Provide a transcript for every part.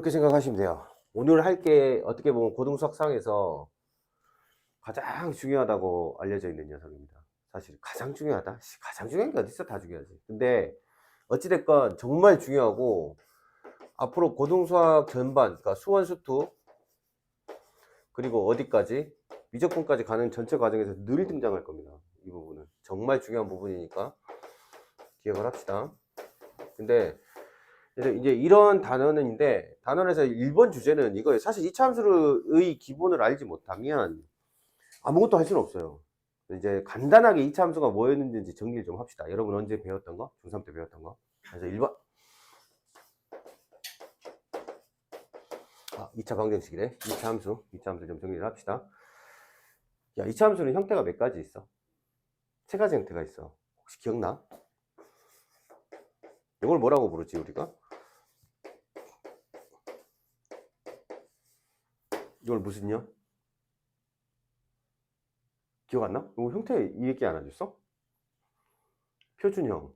그렇게 생각하시면 돼요. 오늘 할 게 어떻게 보면 고등수학상에서 가장 중요하다고 알려져 있는 녀석입니다. 사실 가장 중요하다? 가장 중요한 게 어딨어? 다 중요하지. 근데 어찌됐건 정말 중요하고 앞으로 고등수학 전반, 그러니까 수원, 수투, 그리고 어디까지? 미적분까지 가는 전체 과정에서 늘 등장할 겁니다. 이 부분은. 정말 중요한 부분이니까 기억을 합시다. 근데 이제 이런 단원인데, 단원에서 1번 주제는 이거예요. 사실 이차함수의 기본을 알지 못하면 아무것도 할 수는 없어요. 이제 간단하게 이차함수가 뭐였는지 정리를 좀 합시다. 여러분 언제 배웠던 거? 중3 때 배웠던 거. 그래서 1번. 2차 방정식이래. 2차 함수. 2차 함수 좀 정리를 합시다. 야, 2차 함수는 형태가 몇 가지 있어? 세 가지 형태가 있어. 혹시 기억나? 이걸 뭐라고 부르지, 우리가? 이걸 무슨요? 기억 안 나? 이거 형태 이 얘기 안 해줬어? 표준형.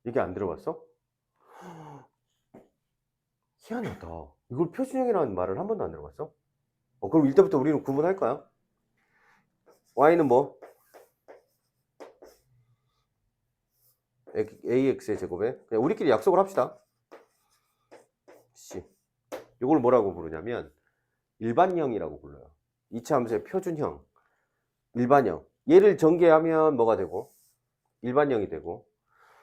얘기 안 들어봤어? 희한하다. 이걸 표준형이라는 말을 한 번도 안 들어봤어? 그럼 이때부터 우리는 구분할까요? y는 뭐? ax의 제곱에 그냥 우리끼리 약속을 합시다. c. 이걸 뭐라고 부르냐면 일반형이라고 불러요. 2차 함수의 표준형, 일반형. 얘를 전개하면 뭐가 되고 일반형이 되고,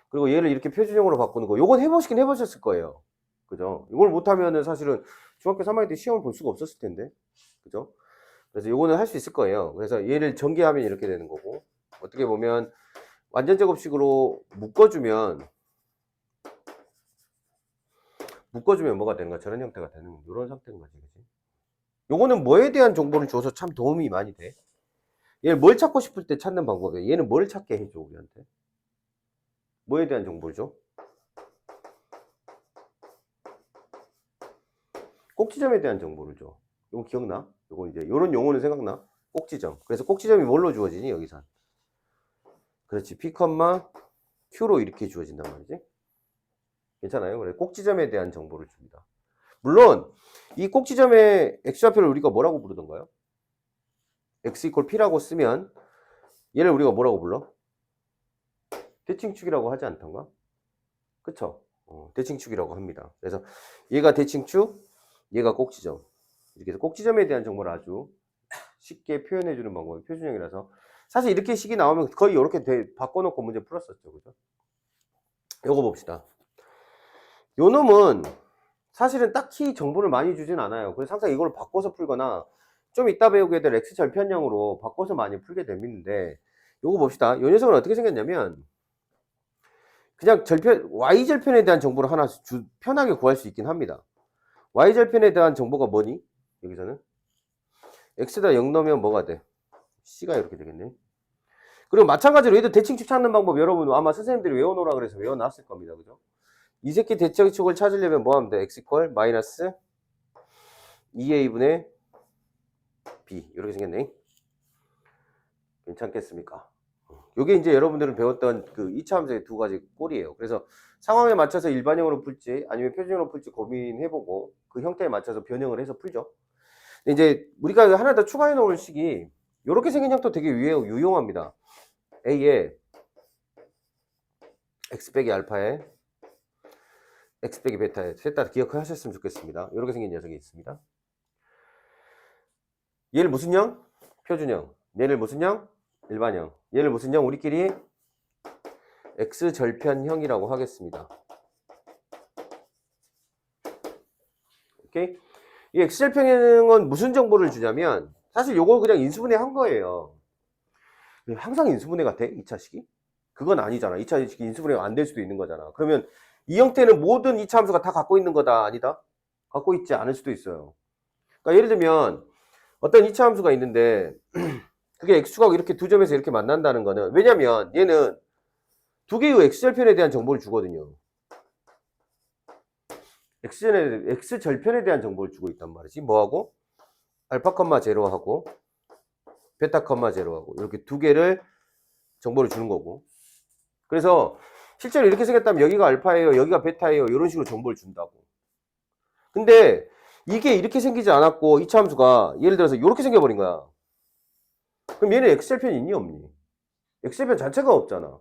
그리고 얘를 이렇게 표준형으로 바꾸는 거, 요건 해보시긴 해보셨을 거예요. 그죠? 이걸 못하면은 사실은 중학교 3학년 때 시험을 볼 수가 없었을 텐데. 그죠? 그래서 요거는 할 수 있을 거예요. 그래서 얘를 전개하면 이렇게 되는 거고, 어떻게 보면 완전 제곱식으로 묶어주면 뭐가 되는 거야? 저런 형태가 되는 이런 상태인 거지. 그치? 요거는 뭐에 대한 정보를 줘서 참 도움이 많이 돼. 얘를 뭘 찾고 싶을 때 찾는 방법이야. 얘는 뭘 찾게 해줘, 우리한테? 뭐에 대한 정보를 줘? 꼭지점에 대한 정보를 줘. 이거 기억나? 요거 이제 요런 용어는 생각나? 꼭지점. 그래서 꼭지점이 뭘로 주어지니, 여기서? 그렇지. P, Q로 이렇게 주어진단 말이지. 괜찮아요? 그래. 꼭지점에 대한 정보를 줍니다. 물론 이 꼭지점의 x좌표를 우리가 뭐라고 부르던가요? x 이퀄 p라고 쓰면 얘를 우리가 뭐라고 불러? 대칭축이라고 하지 않던가? 그쵸? 대칭축이라고 합니다. 그래서 얘가 대칭축, 얘가 꼭지점. 이렇게 해서 꼭지점에 대한 정보를 아주 쉽게 표현해주는 방법이 표준형이라서, 사실 이렇게 식이 나오면 거의 이렇게 바꿔놓고 문제 풀었었죠. 그죠? 요거 봅시다. 요 놈은 사실은 딱히 정보를 많이 주진 않아요. 그래서 항상 이걸 바꿔서 풀거나 좀 이따 배우게 될 x 절편형으로 바꿔서 많이 풀게 됩니다. 요거 봅시다. 요 녀석은 어떻게 생겼냐면 그냥 y절편에 대한 정보를 하나 편하게 구할 수 있긴 합니다. y절편에 대한 정보가 뭐니? 여기서는 x다 0 넣으면 뭐가 돼? c가 이렇게 되겠네. 그리고 마찬가지로 얘도 대칭축 찾는 방법 여러분 아마 선생님들이 외워놓으라 그래서 외워놨을 겁니다. 그죠? 이 새끼 대칭축을 찾으려면 뭐 하면 돼? x 이퀄 마이너스 2a분의 b 이렇게 생겼네. 괜찮겠습니까? 요게 이제 여러분들은 배웠던 그 2차 함수의 두 가지 꼴이에요. 그래서 상황에 맞춰서 일반형으로 풀지 아니면 표준형으로 풀지 고민해보고 그 형태에 맞춰서 변형을 해서 풀죠. 근데 이제 우리가 하나 더 추가해 놓을 식이 요렇게 생긴 형도 되게 유용합니다. A에 x 빼기 알파에 x 빼기 베타에 셋 다 기억하셨으면 좋겠습니다. 요렇게 생긴 녀석이 있습니다. 얘를 무슨 형? 표준형. 얘를 무슨 형? 일반형. 얘를 무슨 형? 우리끼리 x절편형이라고 하겠습니다. 오케이? 이 x절편형은 무슨 정보를 주냐면 사실 요거 그냥 인수분해 한 거예요. 항상 인수분해 같아? 2차식이? 그건 아니잖아. 2차식이 인수분해가 안 될 수도 있는 거잖아. 그러면 이 형태는 모든 2차 함수가 다 갖고 있는 거다? 아니다? 갖고 있지 않을 수도 있어요. 그러니까 예를 들면 어떤 2차 함수가 있는데 그게 x축하고 이렇게 두 점에서 이렇게 만난다는 거는, 왜냐면 얘는 두 개의 x절편에 대한 정보를 주거든요. x절편에 대한 정보를 주고 있단 말이지. 뭐하고? 알파, 제로하고 베타, 제로하고 이렇게 두 개를 정보를 주는 거고. 그래서 실제로 이렇게 생겼다면 여기가 알파예요, 여기가 베타예요, 이런 식으로 정보를 준다고. 근데 이게 이렇게 생기지 않았고 이차함수가 예를 들어서 이렇게 생겨버린 거야. 그럼 얘는 x절편이 있니 없니? x절편 자체가 없잖아.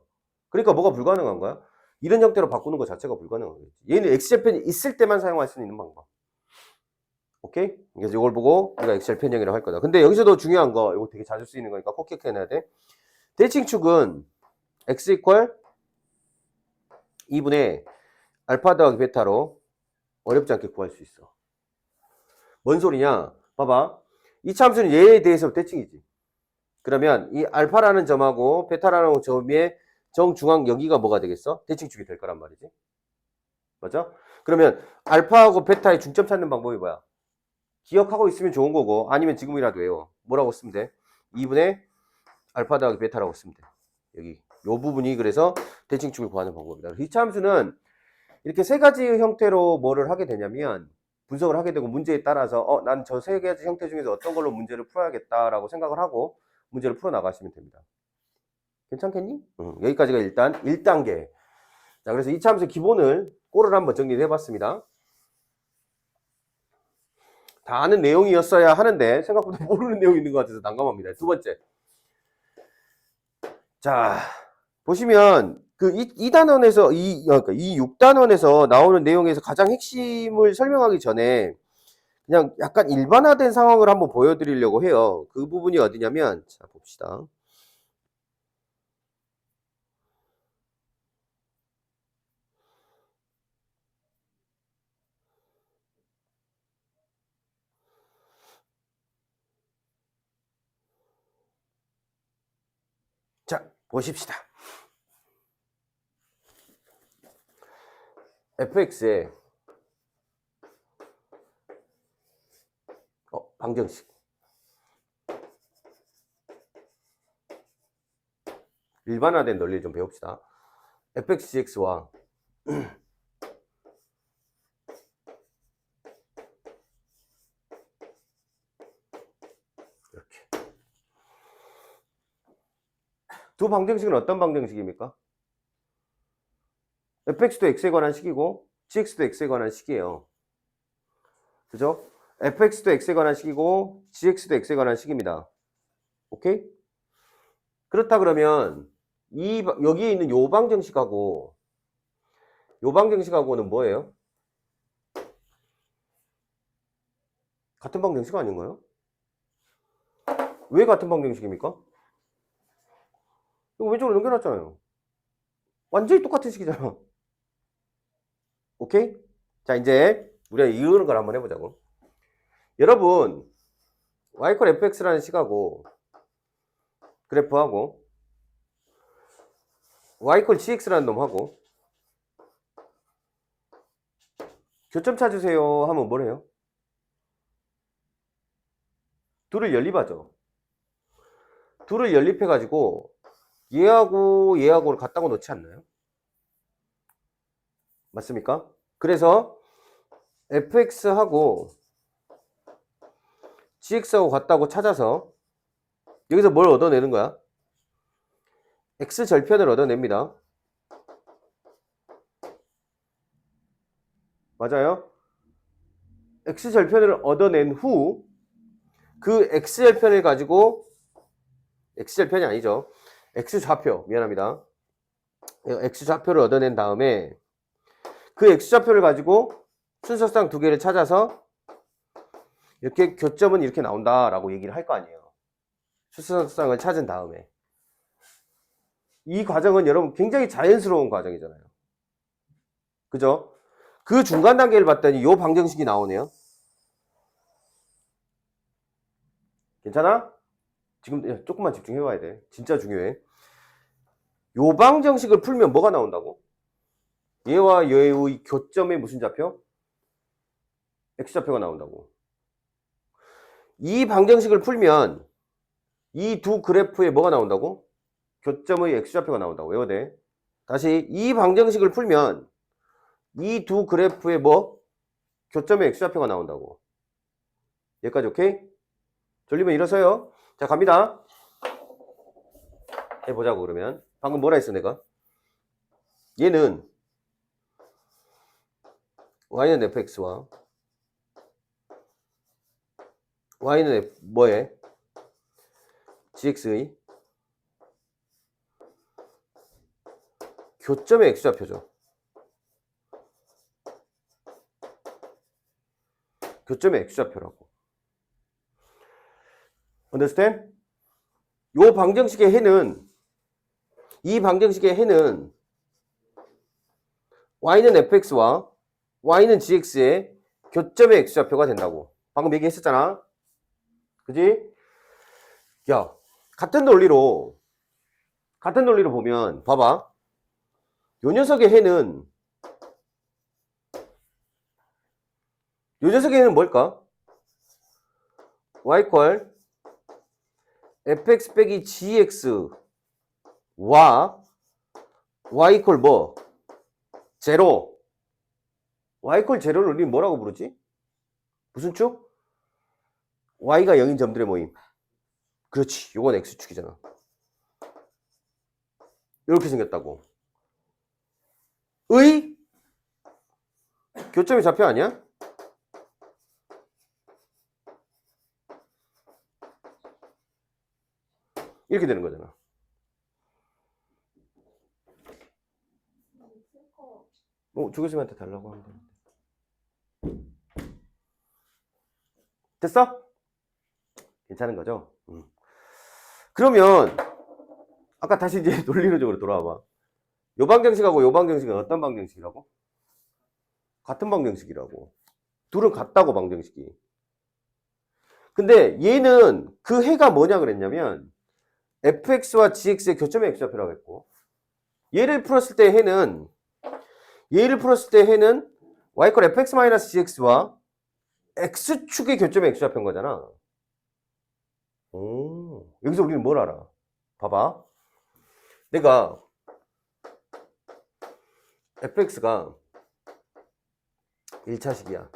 그러니까 뭐가 불가능한 거야? 이런 형태로 바꾸는 것 자체가 불가능한 거지. 얘는 x절편이 있을 때만 사용할 수 있는 방법. 오케이? 그래서 이걸 보고 우리가 x절편형이라고 할 거다. 근데 여기서도 중요한 거, 이거 되게 자주 쓰이는 거니까 꼭 기억해놔야 돼. 대칭축은 x 이퀄 2분의 알파 더하기 베타로 어렵지 않게 구할 수 있어. 뭔 소리냐? 봐봐. 이 참수는 얘에 대해서 대칭이지. 그러면 이 알파라는 점하고 베타라는 점의 정중앙 여기가 뭐가 되겠어? 대칭축이 될 거란 말이지. 맞아? 그러면 알파하고 베타의 중점 찾는 방법이 뭐야? 기억하고 있으면 좋은 거고 아니면 지금이라도 외워. 뭐라고 쓰면 돼? 2분의 알파 더하기 베타라고 쓰면 돼. 여기 요 부분이 그래서 대칭축을 구하는 방법이다. 이 참수는 이렇게 세 가지 형태로 뭐를 하게 되냐면 분석을 하게 되고 문제에 따라서 난 저 세 가지 형태 중에서 어떤 걸로 문제를 풀어야겠다라고 생각을 하고 문제를 풀어 나가시면 됩니다. 괜찮겠니? 여기까지가 일단 1단계. 자, 그래서 이 참수의 기본을 꼴을 한번 정리를 해봤습니다. 다 아는 내용이었어야 하는데 생각보다 모르는 내용이 있는 것 같아서 난감합니다. 두 번째. 자, 보시면 그 이 단원에서 그러니까 이 6단원에서 나오는 내용에서 가장 핵심을 설명하기 전에 그냥 약간 일반화된 상황을 한번 보여드리려고 해요. 그 부분이 어디냐면 자 봅시다. 자 보십시다. fx의 방정식 일반화된 논리를 좀 배웁시다. fxgx와 이렇게 두 방정식은 어떤 방정식입니까? fx도 x에 관한 식이고 gx도 x에 관한 식이에요. 그죠? fx도 x에 관한 식이고 gx도 x에 관한 식입니다. 오케이? 그렇다 그러면 여기에 있는 요 방정식하고 요 방정식하고는 뭐예요? 같은 방정식 아닌가요? 왜 같은 방정식입니까? 이거 왼쪽으로 넘겨놨잖아요. 완전히 똑같은 식이잖아. 오케이? 자, 이제 우리가 이런 걸 한번 해보자고. 여러분, y 콜 fx라는 식하고 그래프하고 y 콜 gx라는 놈하고 교점 찾으세요 하면 뭘 해요? 둘을 연립하죠. 둘을 연립해가지고 얘하고 얘하고를 같다고 놓지 않나요? 맞습니까? 그래서 fx하고 gx하고 같다고 찾아서 여기서 뭘 얻어내는 거야? x절편을 얻어냅니다. 맞아요? x절편을 얻어낸 후 그 x절편을 가지고 x절편이 아니죠. x좌표 미안합니다. x좌표를 얻어낸 다음에 그 x좌표를 가지고 순서상 두 개를 찾아서 이렇게 교점은 이렇게 나온다라고 얘기를 할 거 아니에요. 순서상을 찾은 다음에 이 과정은 여러분 굉장히 자연스러운 과정이잖아요. 그죠? 그 중간 단계를 봤더니 이 방정식이 나오네요. 괜찮아? 지금 조금만 집중해 봐야 돼. 진짜 중요해. 요 방정식을 풀면 뭐가 나온다고? 얘와 얘의 교점의 무슨 좌표? x좌표가 나온다고. 이 방정식을 풀면 이 두 그래프에 뭐가 나온다고? 교점의 x좌표가 나온다고. 외워야 돼. 다시 이 방정식을 풀면 이 두 그래프에 뭐? 교점의 x좌표가 나온다고. 여기까지 오케이? 졸리면 일어서요. 자 갑니다. 해보자고 그러면. 방금 뭐라 했어 내가? 얘는 y는 fx와 y는 뭐에? gx의 교점의 x좌표죠. 교점의 x좌표라고. understand? 요 방정식의 해는, 이 방정식의 해는 y는 fx와 y는 gx의 교점의 x좌표가 된다고. 방금 얘기했었잖아. 그지? 야, 같은 논리로 보면, 봐봐. 요 녀석의 해는 뭘까? y 퀄 fx 빼기 gx와 y 퀄 뭐? 제로. y 퀄 제로를 우리는 뭐라고 부르지? 무슨 축? y가 0인 점들의 모임. 그렇지. 요건 x축이잖아. 이렇게 생겼다고. 의 교점의 좌표 아니야? 이렇게 되는 거잖아. 조교수님한테 달라고 하면 되는데. 됐어? 괜찮은 거죠? 그러면 아까 다시 이제 논리론적으로 돌아와봐. 요 방정식하고 요 방정식은 어떤 방정식이라고? 같은 방정식이라고. 둘은 같다고 방정식이. 근데 얘는 그 해가 뭐냐 그랬냐면 fx와 gx의 교점의 x좌표라고 했고, 얘를 풀었을 때 해는 y 컬 fx-gx와 x축의 교점의 x좌표인 거잖아. 여기서 우리는 뭘 알아? 봐봐. 내가 fx가 1차식이야.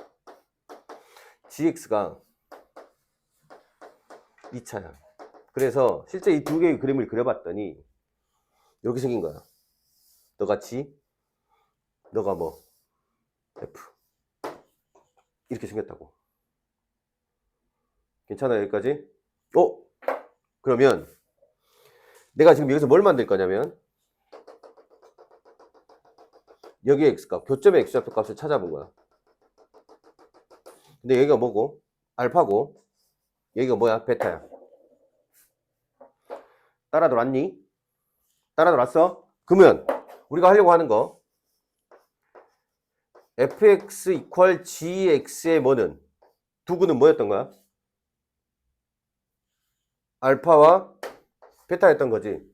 gx가 2차야. 그래서 실제 이 두 개의 그림을 그려봤더니 이렇게 생긴 거야. 너가 뭐 f 이렇게 생겼다고. 괜찮아 여기까지? 그러면 내가 지금 여기서 뭘 만들 거냐면 여기의 x값, 교점의 x좌표 값을 찾아본 거야. 근데 여기가 뭐고? 알파고, 여기가 뭐야? 베타야. 따라돌았니? 따라돌았어? 그러면 우리가 하려고 하는 거 fx 이퀄 gx의 뭐는? 두구는 뭐였던 거야? 알파와 베타였던 거지.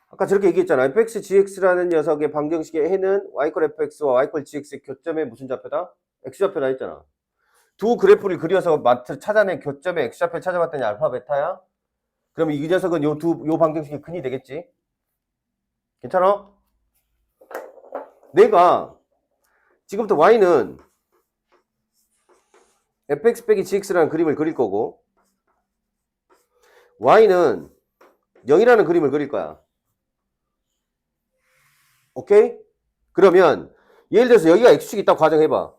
아까 저렇게 얘기했잖아. fx gx라는 녀석의 방정식의 해는 y 컬 fx와 y 컬 gx의 교점의 무슨 좌표다? x좌표다 했잖아. 두 그래프를 그려서 찾아낸 교점의 x좌표를 찾아봤더니 알파 베타야? 그럼 이 녀석은 요 방정식의 근이 되겠지? 괜찮아? 내가 지금부터 y는 fx 빼기 gx라는 그림을 그릴 거고 y는 0이라는 그림을 그릴 거야. 오케이? 그러면 예를 들어서 여기가 x축이 있다고 가정해봐.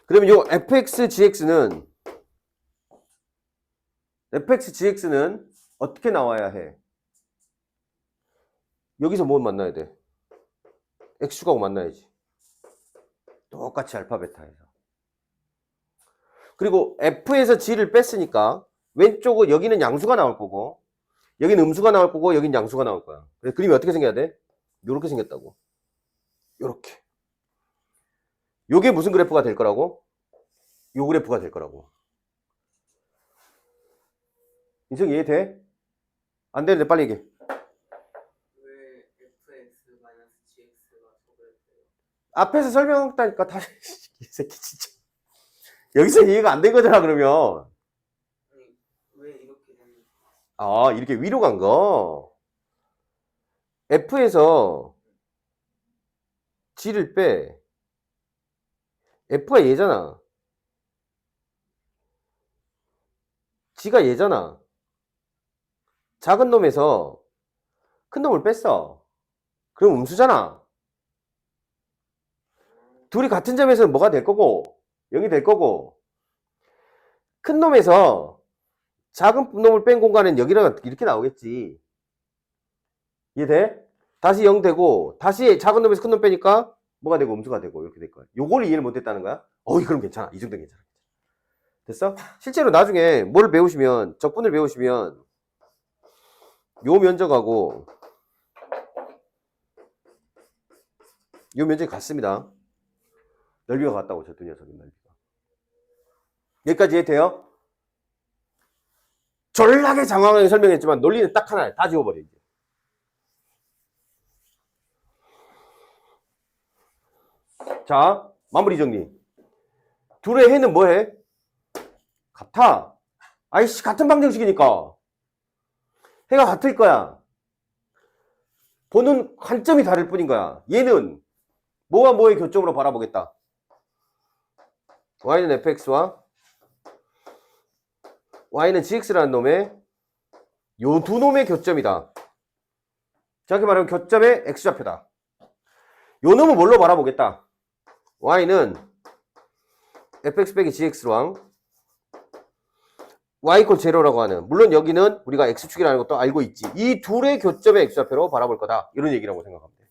그러면 요 fx gx는 어떻게 나와야 해? 여기서 뭐 만나야 돼? x축하고 만나야지. 똑같이 알파 베타에서. 그리고 f에서 g를 뺐으니까 왼쪽은 여기는 양수가 나올 거고 여기는 음수가 나올 거고 여기는 양수가 나올 거야. 그래서 그림이 어떻게 생겨야 돼? 요렇게 생겼다고. 요렇게. 요게 무슨 그래프가 될 거라고? 요 그래프가 될 거라고. 인성 이해돼? 안 되는데 빨리 얘기해. 왜 fx-gx가 저 그래프예요? 앞에서 설명했다니까 다시 이 새끼 진짜 여기서 이해가 안 된 거잖아 그러면. 아니 왜 이렇게 되는? 이렇게 위로 간 거. F에서 G를 빼. F가 얘잖아. G가 얘잖아. 작은 놈에서 큰 놈을 뺐어. 그럼 음수잖아. 둘이 같은 점에서는 뭐가 될 거고 0이 될 거고, 큰 놈에서 작은 놈을 뺀 공간은 여기랑 이렇게 나오겠지. 이해돼? 다시 0 되고, 다시 작은 놈에서 큰 놈 빼니까 뭐가 되고 음수가 되고 이렇게 될 거야. 요거를 이해를 못했다는 거야? 그럼 괜찮아. 이 정도는 괜찮아. 됐어? 실제로 나중에 뭘 배우시면, 적분을 배우시면 요 면적하고 요 면적이 같습니다. 넓이가 같다고, 저 두 녀석의 넓이가. 여기까지 이해돼요? 졸라게 장황하게 설명했지만 논리는 딱 하나야. 다 지워버려 이제. 자, 마무리 정리. 둘의 해는 뭐해? 같아. 아이씨, 같은 방정식이니까 해가 같을 거야. 보는 관점이 다를 뿐인 거야. 얘는 뭐와 뭐의 교점으로 바라보겠다. y는 fx와 y는 gx라는 놈의 요 두 놈의 교점이다. 정확히 말하면 교점의 x좌표다. 요 놈은 뭘로 바라보겠다. y는 fx 빼기 gx랑 y = 제로라고 하는, 물론 여기는 우리가 x축이라는 것도 알고 있지. 이 둘의 교점의 x좌표로 바라볼 거다. 이런 얘기라고 생각하면 돼.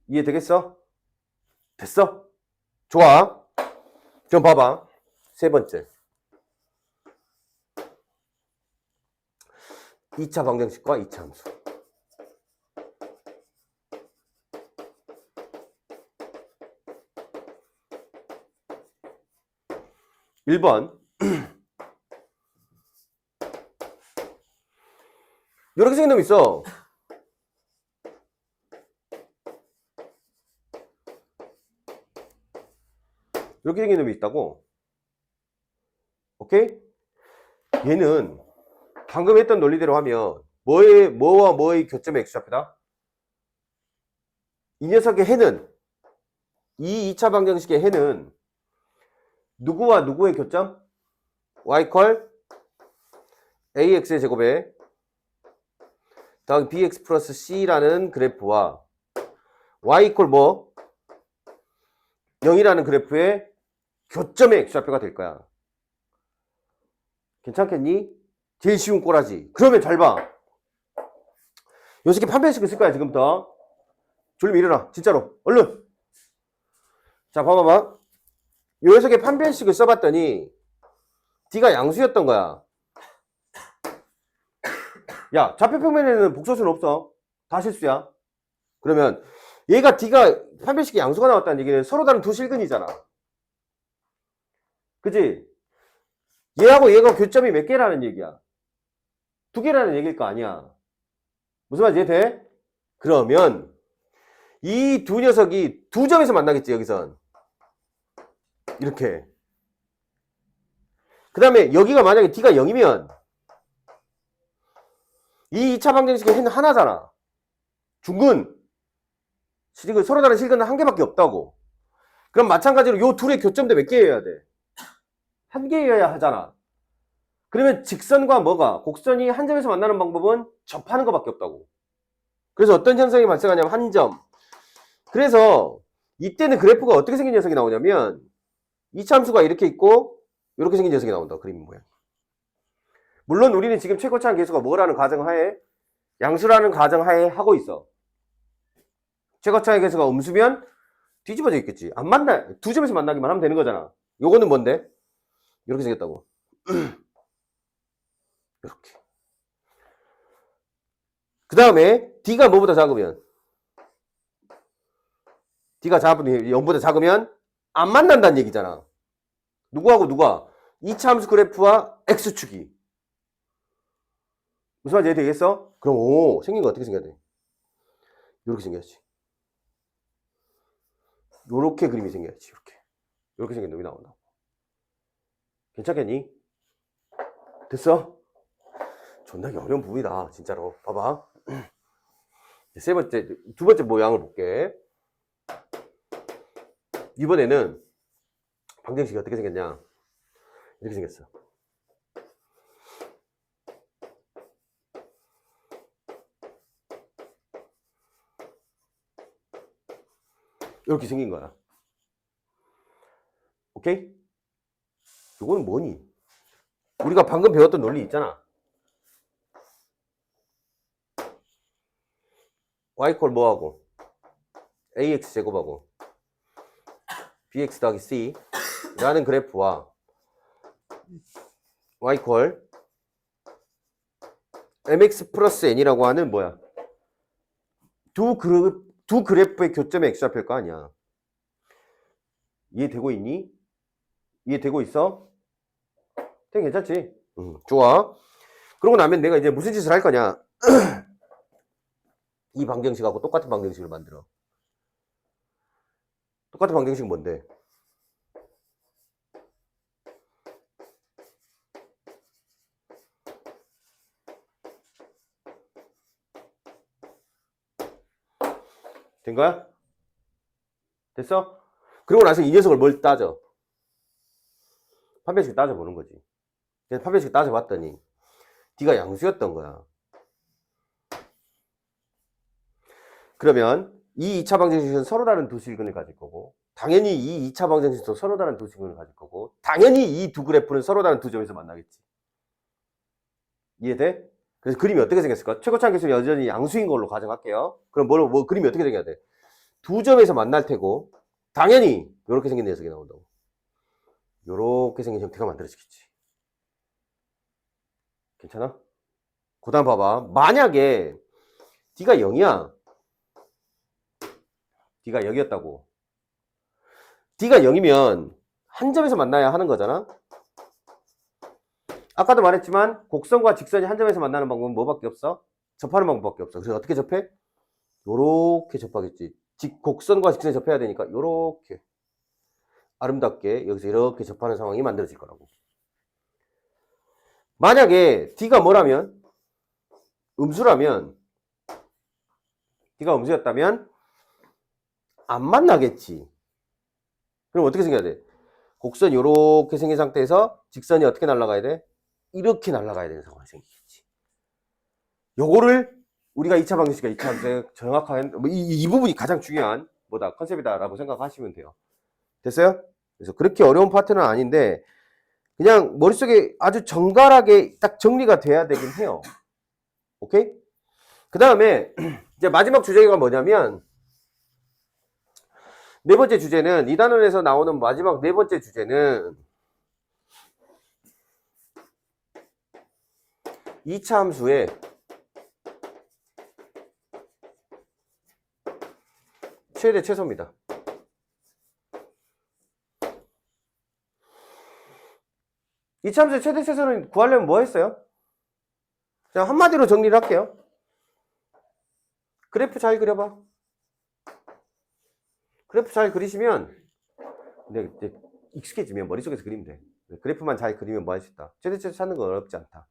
이해되겠어? 됐어? 좋아. 좀 봐봐. 세 번째. 2차 방정식과 2차 함수. 1번. 이렇게 생긴 놈 있어. 이렇게 생긴 놈이 있다고. 오케이? 얘는 방금 했던 논리대로 하면 뭐와 뭐의 교점의 x좌표다? 이 녀석의 해는, 이 2차 방정식의 해는 누구와 누구의 교점? y 컬 ax의 제곱에 더하기 bx 플러스 c라는 그래프와 y 이퀄 뭐? 0이라는 그래프의 교점의 x좌표가 될 거야. 괜찮겠니? 제일 쉬운 꼬라지. 그러면 잘 봐. 요 새끼 판별식을 쓸 거야 지금부터. 졸리면 일어나. 진짜로. 얼른. 자, 봐봐봐. 요 녀석의 판별식을 써봤더니 D가 양수였던 거야. 야, 좌표평면에는 복소수는 없어. 다 실수야. 그러면 얘가 D가 판별식이 양수가 나왔다는 얘기는 서로 다른 두 실근이잖아. 그치? 얘하고 얘가 교점이 몇 개라는 얘기야? 두 개라는 얘기일 거 아니야. 무슨 말인지 이해돼? 그러면 이 두 녀석이 두 점에서 만나겠지, 여기선. 이렇게. 그 다음에 여기가 만약에 D가 0이면 이 2차 방정식의 해는 하나잖아. 중근. 서로 다른 실근은 한 개밖에 없다고. 그럼 마찬가지로 요 둘의 교점도 몇 개여야 돼? 한 개여야 하잖아. 그러면 직선과 뭐가? 곡선이 한 점에서 만나는 방법은 접하는 것밖에 없다고. 그래서 어떤 현상이 발생하냐면 한 점. 그래서 이때는 그래프가 어떻게 생긴 녀석이 나오냐면 2차 함수가 이렇게 있고 이렇게 생긴 녀석이 나온다. 그림 모양. 물론 우리는 지금 최고차항 계수가 뭐라는 가정하에, 양수라는 가정하에 하고 있어. 최고차항 계수가 음수면 뒤집어져 있겠지. 안 만나, 두 점에서 만나기만 하면 되는 거잖아. 요거는 뭔데? 이렇게 생겼다고. 이렇게. 그 다음에 D가 뭐보다 작으면, D가 0보다 작으면 안 만난다는 얘기잖아. 누구하고 누가? 2차 함수 그래프와 X축이. 무슨 말인지 이해되겠어? 그럼 생긴 거 어떻게 생겨야 돼? 이렇게 생겨야지. 요렇게 그림이 생겨야지. 이렇게 생긴 놈이 나온다. 괜찮겠니? 됐어? 존나게 어려운 부분이다, 진짜로. 봐봐. 두 번째 모양을 볼게. 이번에는 방정식이 어떻게 생겼냐? 이렇게 생겼어. 이렇게 생긴 거야. 오케이? 이거는 뭐니? 우리가 방금 배웠던 논리 있잖아. y 콜 뭐하고? ax 제곱하고 bx 더하기 c 라는 그래프와 y 콜 mx 플러스 n이라고 하는 뭐야? 두 그래프의 교점의 x좌표일 거 아니야. 이해되고 있니? 이해되고 있어? 되게 괜찮지? 좋아. 그러고 나면 내가 이제 무슨 짓을 할 거냐? 이 방정식하고 똑같은 방정식을 만들어. 똑같은 방정식은 뭔데? 된 거야? 됐어? 그러고 나서 이 녀석을 뭘 따져? 판별식 따져보는 거지. 그래서 판별식 따져봤더니 D가 양수였던 거야. 그러면 이 2차 방정식은 서로 다른 두 실근을 가질 거고 당연히 이 2차 방정식도 서로 다른 두 실근을 가질 거고 당연히 이 두 그래프는 서로 다른 두 점에서 만나겠지. 이해돼? 그래서 그림이 어떻게 생겼을까? 최고차 계수는 여전히 양수인 걸로 가정할게요. 그럼 그림이 어떻게 생겨야 돼? 두 점에서 만날 테고 당연히 이렇게 생긴 녀석이 나온다고. 이렇게 생긴 형태가 만들어지겠지. 괜찮아? 그 다음 봐봐. 만약에 D가 0이야. D가 0이었다고. D가 0이면 한 점에서 만나야 하는 거잖아. 아까도 말했지만 곡선과 직선이 한 점에서 만나는 방법은 뭐밖에 없어? 접하는 방법밖에 없어. 그래서 어떻게 접해? 요렇게 접하겠지. 곡선과 직선이 접해야 되니까 요렇게 아름답게 여기서 이렇게 접하는 상황이 만들어질 거라고. 만약에 D가 뭐라면? 음수라면 D가 음수였다면 안 만나겠지. 그럼 어떻게 생겨야 돼? 곡선이 요렇게 생긴 상태에서 직선이 어떻게 날아가야 돼? 이렇게 날아가야 되는 상황이 생기겠지. 요거를 우리가 2차 방정식과 2차 방정식 정확한 이 부분이 가장 중요한 컨셉이다라고 생각하시면 돼요. 됐어요? 그래서 그렇게 어려운 파트는 아닌데 그냥 머릿속에 아주 정갈하게 딱 정리가 돼야 되긴 해요. 오케이? 그 다음에 이제 마지막 주제가 뭐냐면 네 번째 주제는 이 단원에서 나오는 마지막 네 번째 주제는 2차 함수의 최대 최소입니다. 이 차 함수의 최대 최소는 구하려면 뭐 했어요? 그냥 한마디로 정리를 할게요. 그래프 잘 그려봐. 그래프 잘 그리시면 근데 이제 익숙해지면 머릿속에서 그리면 돼. 그래프만 잘 그리면 뭐 할 수 있다. 최대 최소 찾는 건 어렵지 않다.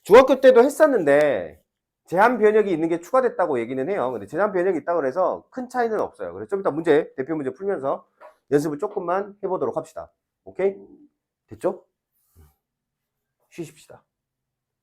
중학교 때도 했었는데 제한 변역이 있는 게 추가됐다고 얘기는 해요. 근데 제한 변역이 있다고 해서 큰 차이는 없어요. 그래서 좀 이따 대표 문제 풀면서 연습을 조금만 해보도록 합시다. 오케이? 됐죠? 쉬십시다.